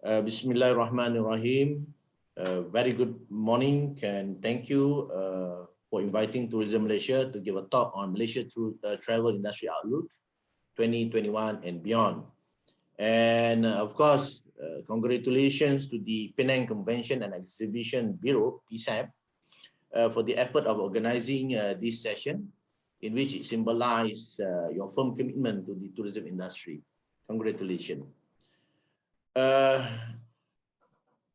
Bismillahirrahmanirrahim. Very good morning and thank you for inviting Tourism Malaysia to give a talk on Malaysia through Travel Industry Outlook 2021 and beyond. And of course, congratulations to the Penang Convention and Exhibition Bureau, PSAB, for the effort of organizing this session in which it symbolizes your firm commitment to the tourism industry. Congratulations.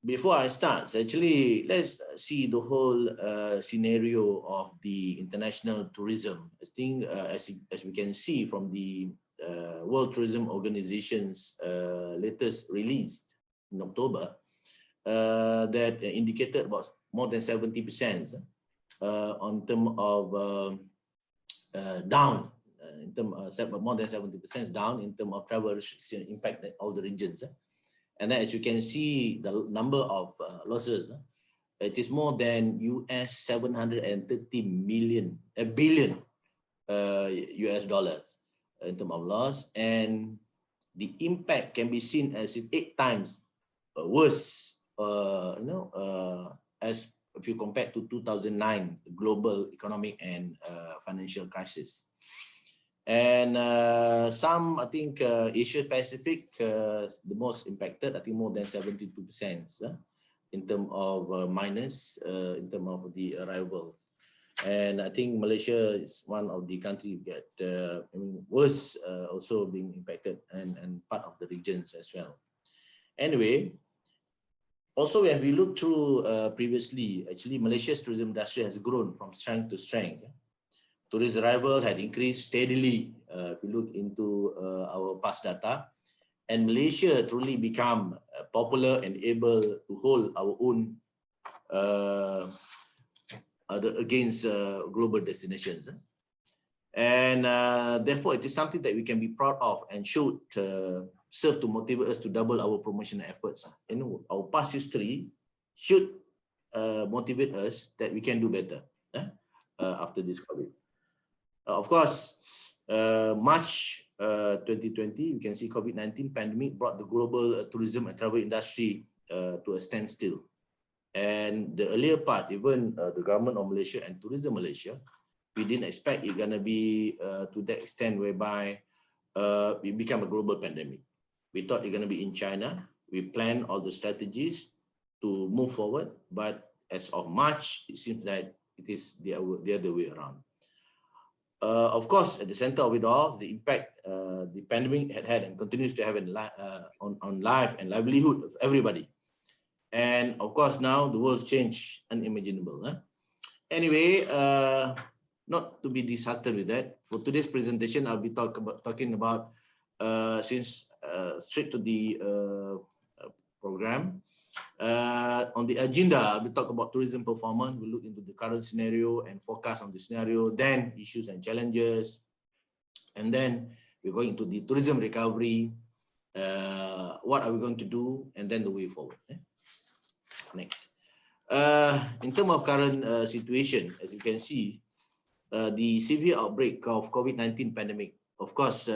Before I start, actually, let's see the whole scenario of the international tourism. I think, as we can see from the World Tourism Organization's latest release in October, that indicated about more than 70% on term of down, in term more than 70% down in terms of travel restriction impacted all the regions. And then, as you can see, the number of losses, it is more than US 730 billion US dollars in terms of loss, and the impact can be seen as 8 times worse, as if you compare to 2009 global economic and financial crisis. And some, I think, Asia Pacific, the most impacted, I think more than 72% in terms of minus, in terms of the arrival. And I think Malaysia is one of the countries that worse also being impacted, and part of the regions as well. Anyway, also when we look through previously, actually Malaysia's tourism industry has grown from strength to strength. Tourist arrival had increased steadily if you look into our past data, and Malaysia truly become popular and able to hold our own against global destinations. And therefore, it is something that we can be proud of and should serve to motivate us to double our promotional efforts. Our past history should motivate us that we can do better after this COVID. Of course, March 2020, you can see COVID-19 pandemic brought the global tourism and travel industry to a standstill. And the earlier part, even the government of Malaysia and Tourism Malaysia, we didn't expect it gonna be to that extent whereby it became a global pandemic. We thought it's gonna be in China. We planned all the strategies to move forward, but as of March, it seems that it is the other way around. Of course, at the center of it all, the impact the pandemic had and continues to have on life and livelihood of everybody. And of course, now the world's changed unimaginable. Anyway, not to be disheartened with that, for today's presentation, I'll be talking about, straight to the program. On the agenda, I'll be talking about tourism performance. We'll look into the current scenario and forecast on the scenario, then issues and challenges. And then we're going into the tourism recovery. What are we going to do? And then the way forward. Next. In terms of current situation, as you can see, the severe outbreak of COVID-19 pandemic, of course,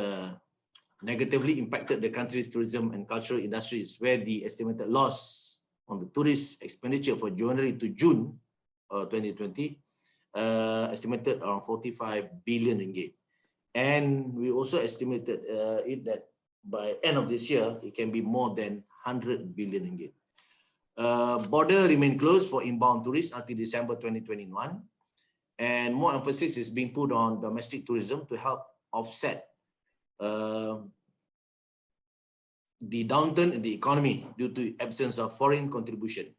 negatively impacted the country's tourism and cultural industries, where the estimated loss on the tourist expenditure for January to June 2020 estimated around 45 billion ringgit. And we also estimated it that by end of this year, it can be more than 100 billion ringgit. Border remain closed for inbound tourists until December 2021. And more emphasis is being put on domestic tourism to help offset the downturn in the economy due to absence of foreign contribution.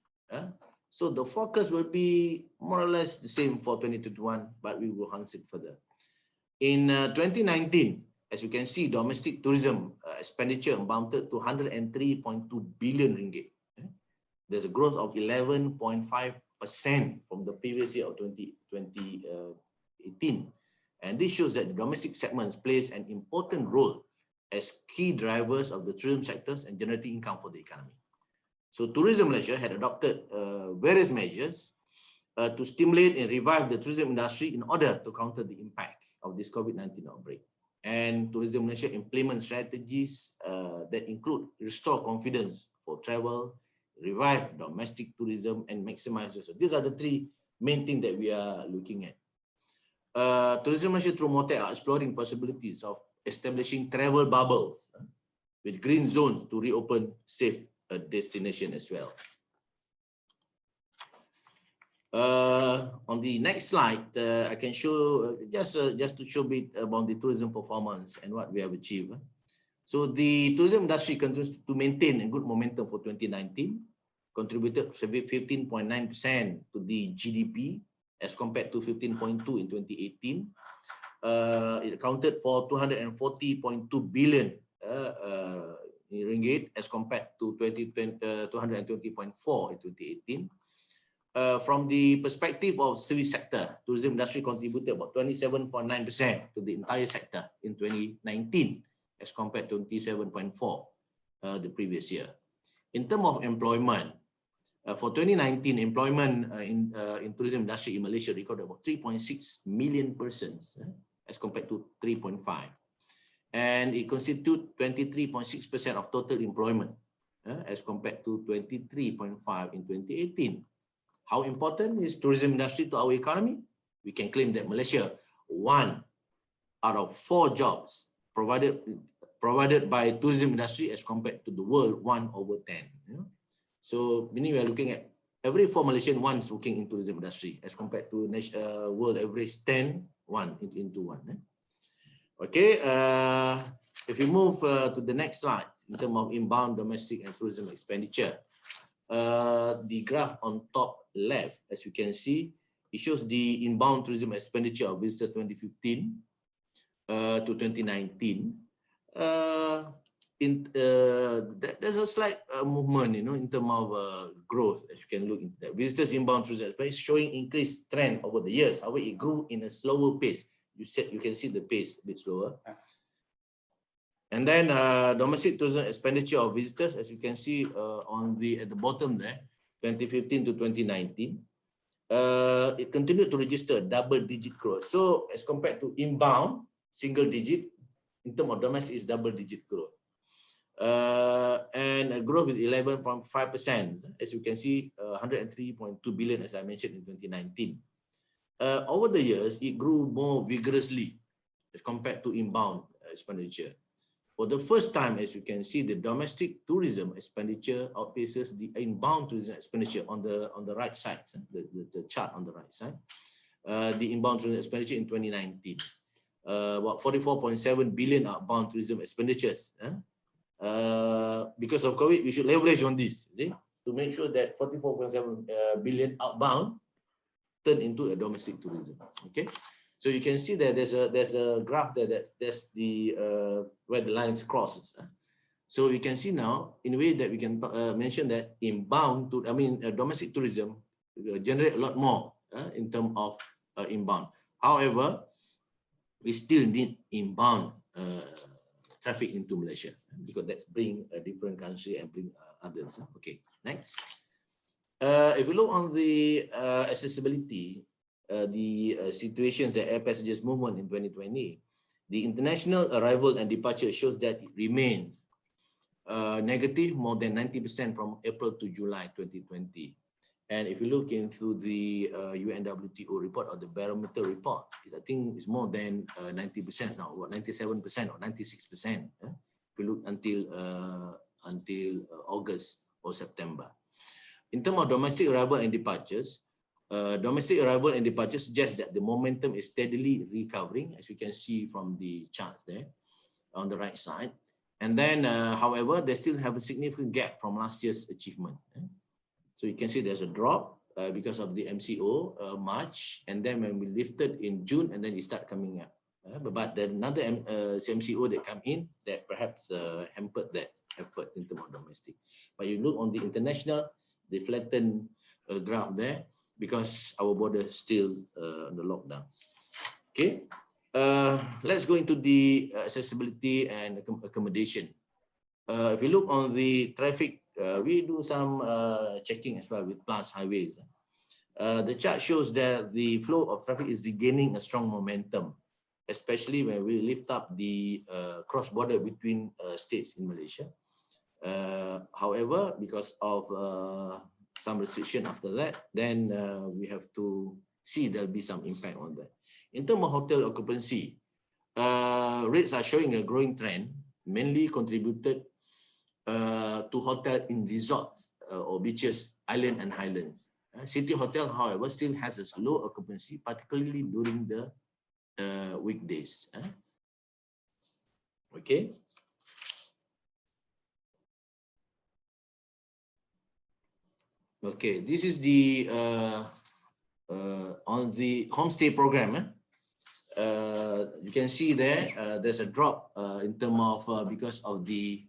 So the focus will be more or less the same for 2021, but we will enhance it further. In 2019, as you can see, domestic tourism expenditure amounted to 103.2 billion ringgit. There's a growth of 11.5% from the previous year of 2018. And this shows that the domestic segments plays an important role as key drivers of the tourism sectors and generating income for the economy. So Tourism Malaysia had adopted various measures to stimulate and revive the tourism industry in order to counter the impact of this COVID-19 outbreak. And Tourism Malaysia implement strategies that include restore confidence for travel, revive domestic tourism, and maximize resources. These are the three main things that we are looking at. Tourism Malaysia through MOTEC are exploring possibilities of establishing travel bubbles with green zones to reopen safe destination as well. On the next slide, I can show just to show a bit about the tourism performance and what we have achieved. So the tourism industry continues to maintain a good momentum for 2019, contributed 15.9% to the GDP as compared to 15.2% in 2018. It accounted for 240.2 billion ringgit as compared to 220.4 in 2018. From the perspective of service sector, tourism industry contributed about 27.9% to the entire sector in 2019 as compared to 27.4 the previous year. In terms of employment, for 2019, employment in tourism industry in Malaysia recorded about 3.6 million persons as compared to 3.5. And it constitutes 23.6% of total employment as compared to 23.5 in 2018. How important is tourism industry to our economy? We can claim that Malaysia, 1 out of 4 jobs provided by tourism industry as compared to the world 1/10. So meaning we are looking at every 4 Malaysian, 1 is working in tourism industry as compared to world average 10, 1 into 1. Okay, if we move to the next slide in terms of inbound domestic and tourism expenditure, the graph on top left, as you can see, it shows the inbound tourism expenditure of visitors 2015 to 2019. There's a slight movement, in terms of growth, as you can look into that. Visitors inbound tourism expenditure showing increased trend over the years. However, it grew in a slower pace. You can see the pace a bit slower. And then domestic tourism expenditure of visitors, as you can see at the bottom there, 2015 to 2019, it continued to register double-digit growth. So as compared to inbound, single-digit, in terms of domestic is double-digit growth. And a growth with 11.5%, as you can see, 103.2 billion, as I mentioned, in 2019. Over the years, it grew more vigorously as compared to inbound expenditure. For the first time, as you can see, the domestic tourism expenditure outpaces the inbound tourism expenditure on the right side, the chart on the right side. The inbound tourism expenditure in 2019, about 44.7 billion outbound tourism expenditures. Because of COVID, we should leverage on this, to make sure that 44.7 billion outbound turn into a domestic tourism. Okay. So you can see that there's a graph there that's the where the lines crosses. So you can see now in a way that we can mention that inbound domestic tourism generate a lot more in terms of inbound. However, we still need inbound traffic into Malaysia because that's bring a different country and bring others. Okay, next. If we look on the accessibility, the situations that air passengers movement in 2020, the international arrival and departure shows that it remains negative more than 90% from April to July 2020. And if you look into the UNWTO report or the barometer report, I think it's more than 90% now, what 97% or 96%. If you look until August or September. In terms of domestic arrival and departures, domestic arrival and departure suggests that the momentum is steadily recovering, as you can see from the charts there on the right side. And then, however, they still have a significant gap from last year's achievement. So you can see there's a drop because of the MCO March, and then when we lifted in June, and then it start coming up. But then another MCO that come in that perhaps hampered that effort in terms of domestic. But you look on the international, the flattened graph there, because our border is still on the lockdown. Okay, let's go into the accessibility and accommodation. If you look on the traffic, we do some checking as well with Plus Highways. The chart shows that the flow of traffic is regaining a strong momentum, especially when we lift up the cross-border between states in Malaysia. However, because of some restriction after that, then we have to see there'll be some impact on that. In terms of hotel occupancy, rates are showing a growing trend, mainly contributed to hotel in resorts or beaches, island and highlands. City hotel, however, still has a low occupancy, particularly during the weekdays. Okay. Okay, this is the on the homestay program. You can see there, there's a drop in terms of because of the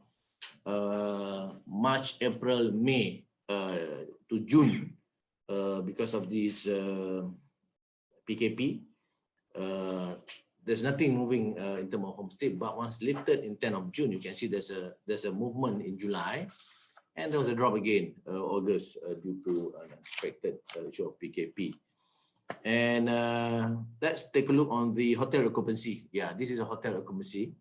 March, April, May to June because of this PKP. There's nothing moving in terms of homestay, but once lifted in 10th of June, you can see there's a movement in July, and there was a drop again August due to unexpected issue of PKP. And let's take a look on the hotel occupancy. Yeah, this is a hotel occupancy.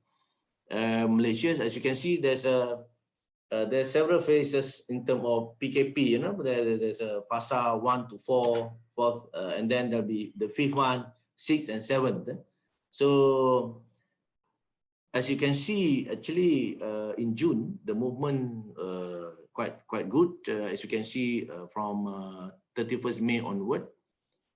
Malaysia, as you can see, there's several phases in terms of PKP. You know, there's a fasa 1 to 4, 4th, and then there'll be the 5th one, 6th and 7th. So as you can see, actually in June, the movement quite good. As you can see from 31st May onward,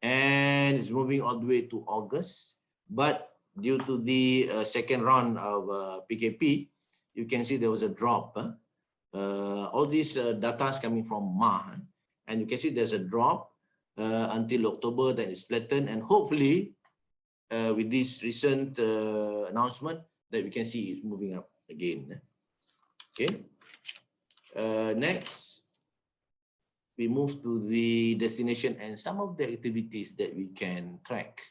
and it's moving all the way to August. But due to the second round of PKP, you can see there was a drop. All these data is coming from MAH, and you can see there's a drop until October, then it's flattened, and hopefully with this recent announcement that we can see it's moving up again. Okay. Next, we move to the destination and some of the activities that we can track.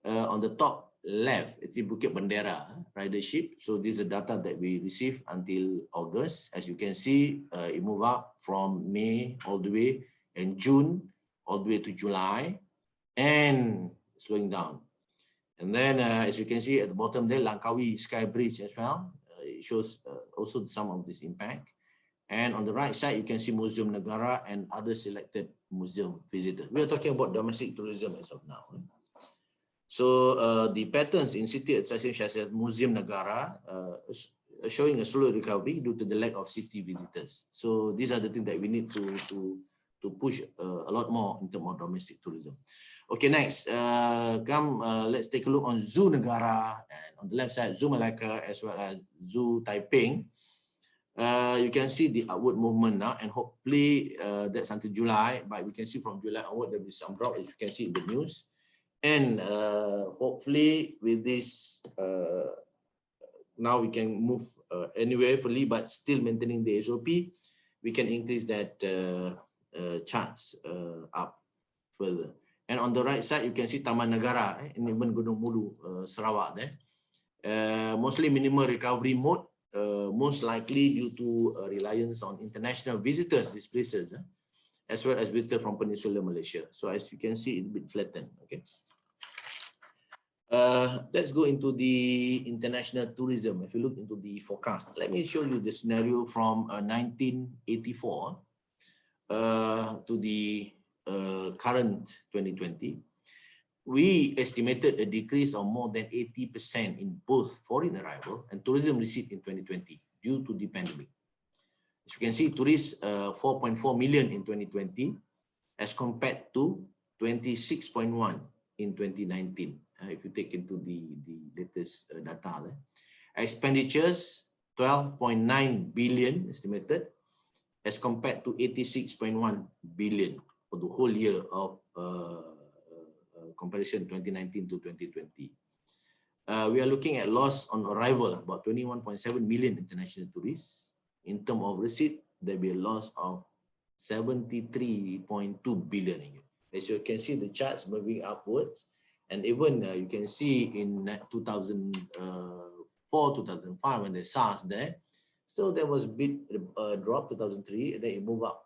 On the top left, it's the Bukit Bendera ridership. So this is the data that we received until August. As you can see, it moved up from May all the way, and June all the way to July, and slowing down. And then, as you can see at the bottom there, Langkawi Sky Bridge as well. It shows also some of this impact. And on the right side, you can see Museum Negara and other selected museum visitors. We are talking about domestic tourism as of now. So the patterns in city attractions such as Museum Negara showing a slow recovery due to the lack of city visitors. So these are the things that we need to push a lot more in terms of domestic tourism. Okay, next, let's take a look on Zoo Negara, and on the left side, Zoo Malacca as well as Zoo Taiping. You can see the upward movement now, and hopefully that's until July, but we can see from July onward there will be some drop, as you can see in the news. And hopefully with this, now we can move anywhere fully, but still maintaining the SOP, we can increase that charts up further. And on the right side, you can see Taman Negara and even Gunung Mulu, Sarawak there. Mostly minimal recovery mode, most likely due to reliance on international visitors, these places, as well as visitors from Peninsular Malaysia. So as you can see, it's a bit flattened. Okay. Let's go into the international tourism. If you look into the forecast, let me show you the scenario from 1984 to the current 2020. We estimated a decrease of more than 80% in both foreign arrival and tourism receipt in 2020 due to the pandemic. As you can see, tourists 4.4 million in 2020 as compared to 26.1 in 2019. If you take into the latest data there. Expenditures 12.9 billion estimated as compared to 86.1 billion for the whole year of comparison 2019 to 2020. We are looking at loss on arrival, about 21.7 million international tourists. In terms of receipt, there will be a loss of 73.2 billion. As you can see, the charts moving upwards, and even you can see in 2004, 2005 when the SARS there, so there was a bit drop 2003, and then it moved up,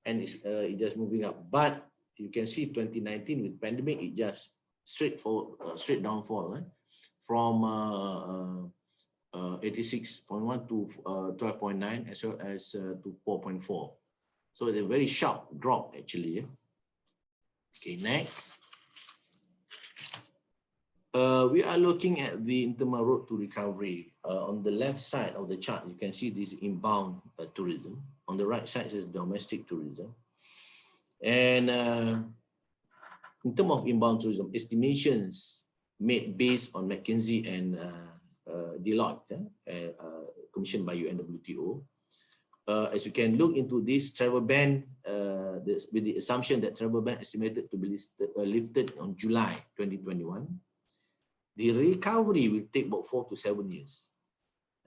and it just moving up. But you can see 2019 with pandemic, it just straight downfall from 86.1 to 12.9, as well as to 4.4. So it's a very sharp drop actually. Okay, next. We are looking at the internal road to recovery. On the left side of the chart, you can see this inbound tourism. On the right side is domestic tourism. And in terms of inbound tourism, estimations made based on McKinsey and Deloitte, commissioned by UNWTO. As you can look into this travel ban, with the assumption that travel ban estimated to be lifted on July 2021, the recovery will take about 4 to 7 years.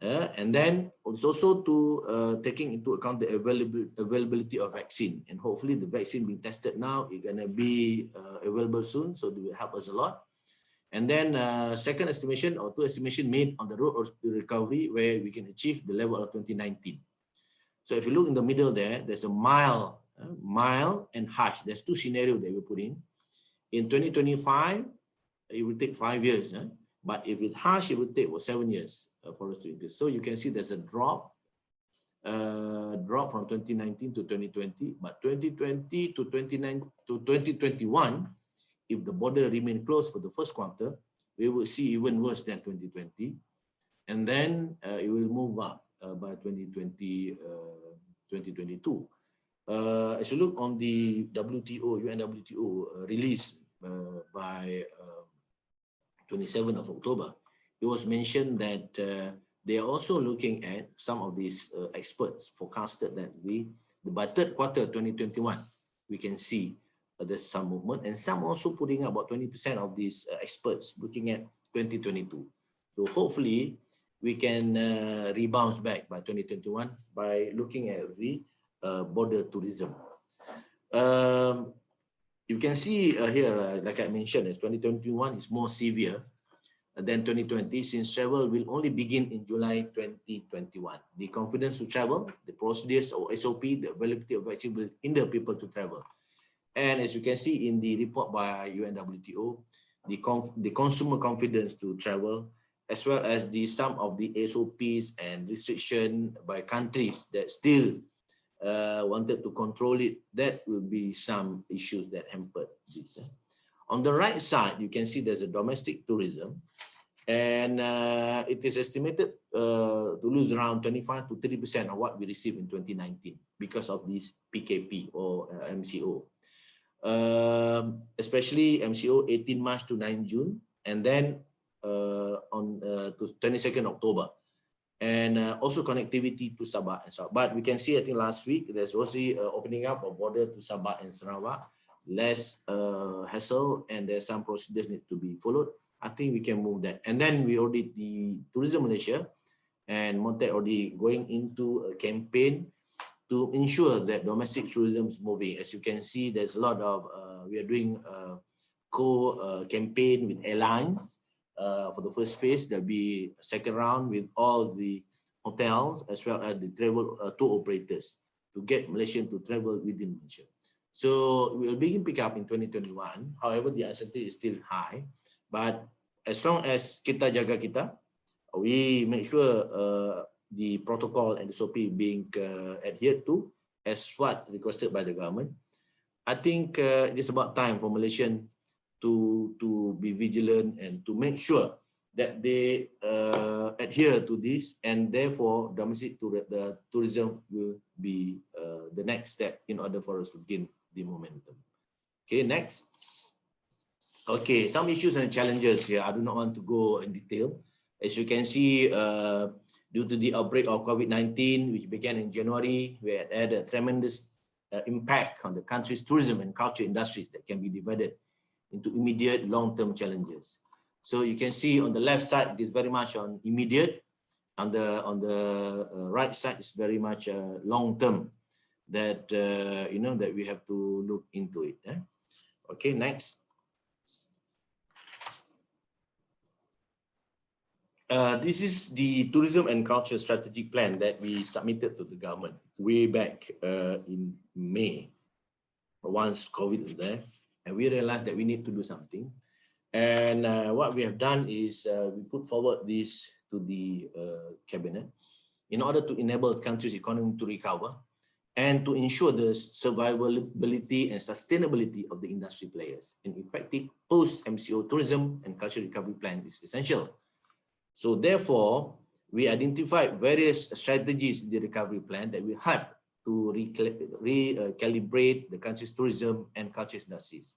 And then it's also to taking into account the availability of vaccine, and hopefully the vaccine being tested now is going to be available soon, so it will help us a lot. And then second estimation or two estimation made on the road to recovery where we can achieve the level of 2019. So if you look in the middle there, there's a mild and harsh. There's two scenarios that we put in. In 2025, it will take 5 years. But if it's harsh, it will take 7 years for us to increase. So you can see there's a drop from 2019 to 2020. But 2020 to 2021, if the border remain closed for the first quarter, we will see even worse than 2020. And then it will move up by 2022. As you look on the UNWTO release by 27th of October, it was mentioned that they are also looking at some of these experts forecasted that by third quarter 2021, we can see there's some movement, and some also putting about 20% of these experts looking at 2022. So hopefully we can rebound back by 2021 by looking at the border tourism. You can see here, like I mentioned, as 2021 is more severe than 2020, since travel will only begin in July 2021. The confidence to travel, the procedures or SOP, the availability of vaccine will hinder people to travel. And as you can see in the report by UNWTO, the consumer confidence to travel, as well as some of the SOPs and restriction by countries that still wanted to control it, that will be some issues that hampered this. On the right side, you can see there's a domestic tourism, and it is estimated to lose around 25 to 30% of what we received in 2019 because of this PKP or MCO. Especially MCO 18 March to 9 June, and then on to 22nd October. And also connectivity to Sabah and Sarawak. But we can see, I think last week, there's also opening up of border to Sabah and Sarawak, less hassle, and there's some procedures need to be followed. I think we can move that. And then we already, the Tourism Malaysia and Montec already going into a campaign to ensure that domestic tourism is moving. As you can see, there's a lot of, we are doing a campaign with airlines. For the first phase, there'll be a second round with all the hotels as well as the travel tour operators to get Malaysians to travel within Malaysia. So we'll begin pick up in 2021. However, the uncertainty is still high, but as long as kita jaga kita, we make sure the protocol and the SOP being adhered to as what requested by the government. I think it's about time for Malaysians to be vigilant and to make sure that they adhere to this, and therefore domestic tourism will be the next step in order for us to gain the momentum. Okay, next. Okay, some issues and challenges here. I do not want to go in detail. As you can see, due to the outbreak of COVID-19, which began in January, we had a tremendous impact on the country's tourism and culture industries that can be divided into immediate long-term challenges. So you can see on the left side, it is very much on immediate. On the right side is very much long-term that that we have to look into it. Okay, next. This is the Tourism and Culture Strategic Plan that we submitted to the government way back in May, once COVID was there. And we realized that we need to do something. And what we have done is we put forward this to the cabinet in order to enable the country's economy to recover and to ensure the survivability and sustainability of the industry players. An effective post-MCO tourism and cultural recovery plan is essential. So therefore, we identified various strategies in the recovery plan that will help to recalibrate the country's tourism and culture industries.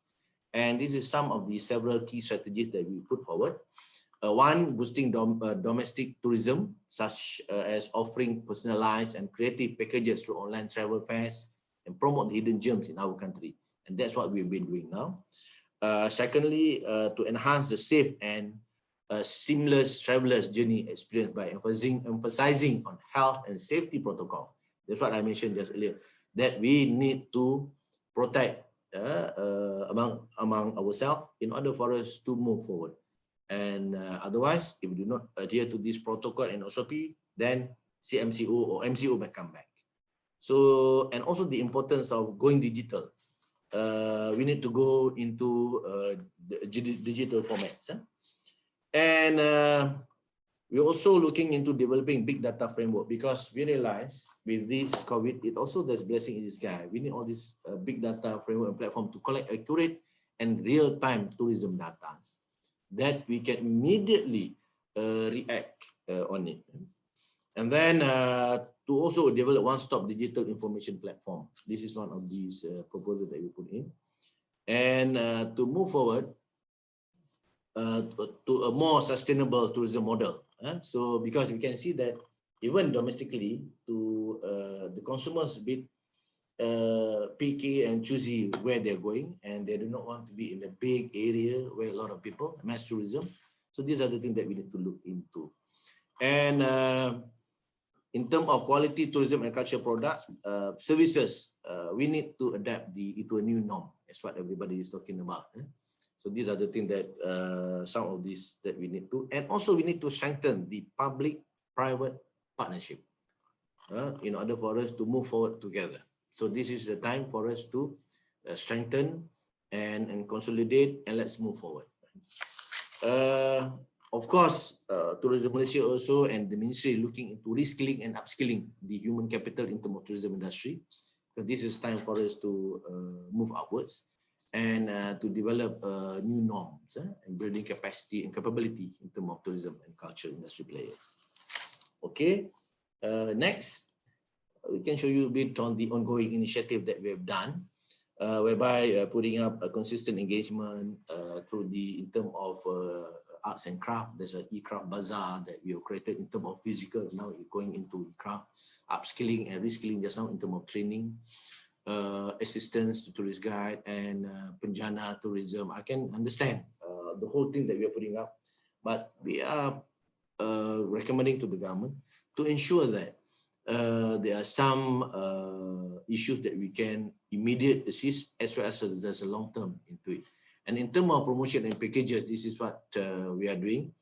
And this is some of the several key strategies that we put forward. One, boosting domestic tourism, such as offering personalized and creative packages through online travel fairs and promote the hidden gems in our country. And that's what we've been doing now. Secondly, to enhance the safe and seamless traveler's journey experience by emphasizing on health and safety protocol. That's what I mentioned just earlier, that we need to protect among ourselves in order for us to move forward. And otherwise, if we do not adhere to this protocol and SOP, then CMCO or MCO may come back. So, and also the importance of going digital. We need to go into digital formats. And we're also looking into developing big data framework, because we realize with this COVID, it also there's blessing in disguise. We need all this big data framework and platform to collect accurate and real-time tourism data that we can immediately react on it. And then to also develop one-stop digital information platform. This is one of these proposals that we put in. And to move forward to a more sustainable tourism model. So because we can see that even domestically, to the consumers a bit picky and choosy where they're going, and they do not want to be in a big area where a lot of people, mass tourism. So these are the things that we need to look into. And in terms of quality tourism and culture products, services, we need to adapt to a new norm. That's what everybody is talking about. So these are the things that some of these that we need to, and also we need to strengthen the public-private partnership in order for us to move forward together. So this is the time for us to strengthen and consolidate, and let's move forward. Of course, Tourism Malaysia also and the ministry looking into reskilling and upskilling the human capital in terms of tourism industry, because this is time for us to move upwards and to develop new norms and building capacity and capability in terms of tourism and culture industry players. Okay, next, we can show you a bit on the ongoing initiative that we have done, whereby putting up a consistent engagement through the, in terms of arts and craft. There's an e-craft bazaar that we have created in terms of physical, now going into e-craft, upskilling and reskilling just now in terms of training, assistance to tourist guide and penjana tourism. I can understand the whole thing that we are putting up, but we are recommending to the government to ensure that there are some issues that we can immediate assist, as well as there's a long term into it. And in terms of promotion and packages, this is what we are doing.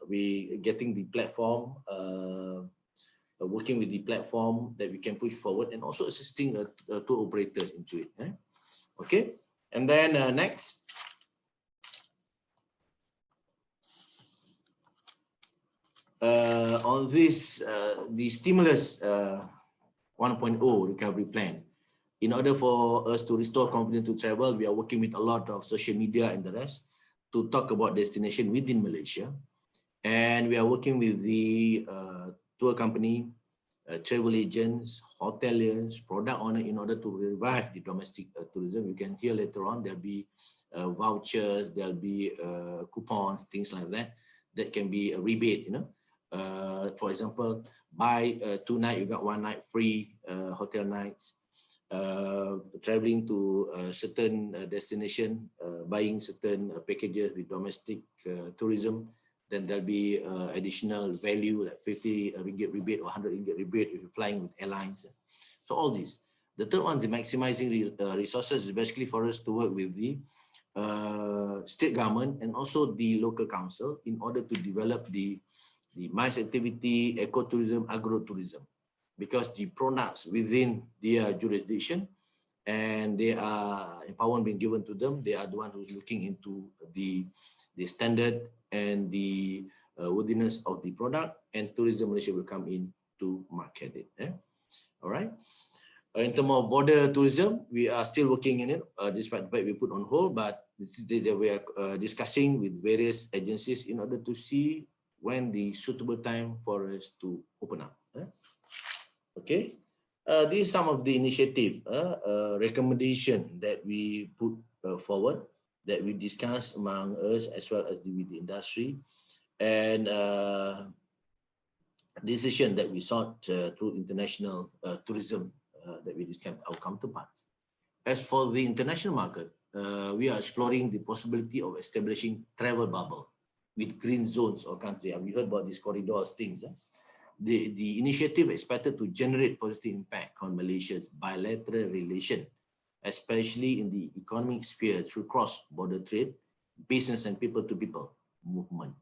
We getting the platform, working with the platform that we can push forward, and also assisting tour operators into it. Okay, and then next. On this, the stimulus 1.0 recovery plan, in order for us to restore confidence to travel, we are working with a lot of social media and the rest to talk about destination within Malaysia. And we are working with the tour company, travel agents, hoteliers, product owner in order to revive the domestic tourism. You can hear later on, there'll be vouchers, there'll be coupons, things like that, that can be a rebate, you know. For example, buy 2 nights, you got 1 night free hotel nights. Traveling to a certain destination, buying certain packages with domestic tourism, then there'll be additional value like 50 ringgit rebate or 100 ringgit rebate if you're flying with airlines. So all this. The third one is maximizing resources, is basically for us to work with the state government and also the local council in order to develop the MICE activity, ecotourism, agro-tourism, because the products within their jurisdiction and they are empowerment being given to them, they are the one who's looking into the standard and the worthiness of the product, and Tourism Malaysia will come in to market it. All right. In terms of border tourism, we are still working in it, despite the fact we put on hold, but we are discussing with various agencies in order to see when the suitable time for us to open up. Okay. These are some of the initiative, recommendation that we put forward, that we discuss among us as well as with the industry, and decision that we sought through international tourism that we discussed our counterparts. As for the international market, we are exploring the possibility of establishing travel bubble with green zones or country. We heard about these corridors things. The initiative expected to generate positive impact on Malaysia's bilateral relation, especially in the economic sphere through cross-border trade, business and people-to-people movement,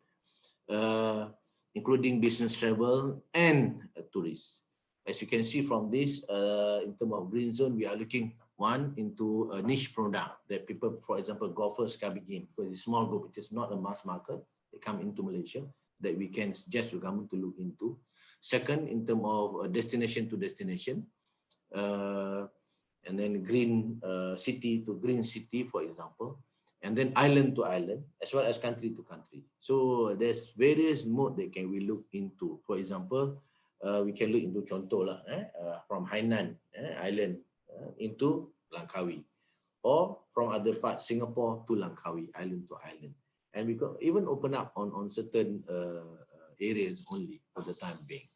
including business travel and tourists. As you can see from this, in terms of green zone, we are looking into a niche product that people, for example, golfers coming in, because it's a small group, it is not a mass market, they come into Malaysia, that we can suggest the government to look into. Second, in terms of destination to destination, and then green city to green city, for example, and then island to island, as well as country to country. So there's various modes that we look into. For example, we can look into contoh lah, from Hainan Island into Langkawi, or from other parts, Singapore to Langkawi, island to island. And we could even open up on certain areas only for the time being.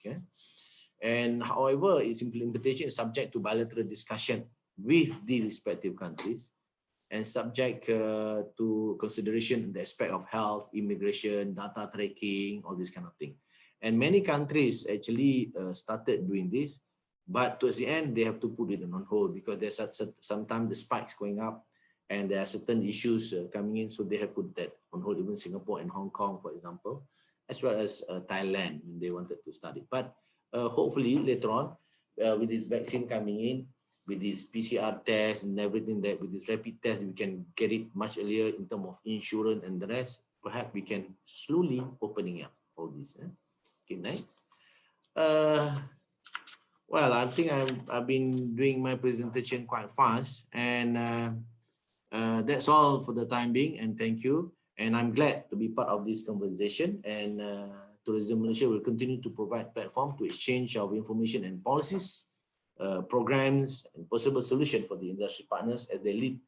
And however, its implementation is subject to bilateral discussion with the respective countries, and subject to consideration in the aspect of health, immigration, data tracking, all this kind of thing. And many countries actually started doing this, but towards the end, they have to put it on hold because there's sometimes the spikes going up and there are certain issues coming in, so they have put that on hold, even Singapore and Hong Kong, for example, as well as Thailand, when they wanted to start it. But hopefully later on, with this vaccine coming in, with this PCR test and everything, that with this rapid test, we can get it much earlier in terms of insurance and the rest. Perhaps we can slowly opening up all this. Okay, next. Well, I think I've been doing my presentation quite fast, and that's all for the time being, and thank you. And I'm glad to be part of this conversation, and Tourism Malaysia will continue to provide platform to exchange of information and policies, programs, and possible solutions for the industry partners as they lead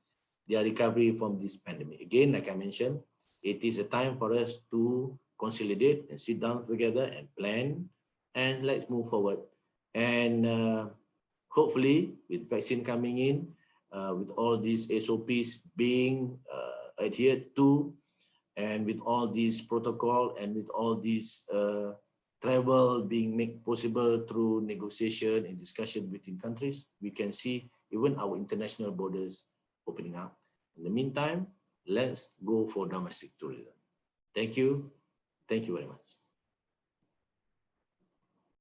their recovery from this pandemic. Again, like I mentioned, it is a time for us to consolidate and sit down together and plan, and let's move forward. And hopefully, with vaccine coming in, with all these SOPs being adhered to, and with all these protocol, and with all these travel being made possible through negotiation and discussion between countries, we can see even our international borders opening up. In the meantime, let's go for domestic tourism. Thank you. Thank you very much.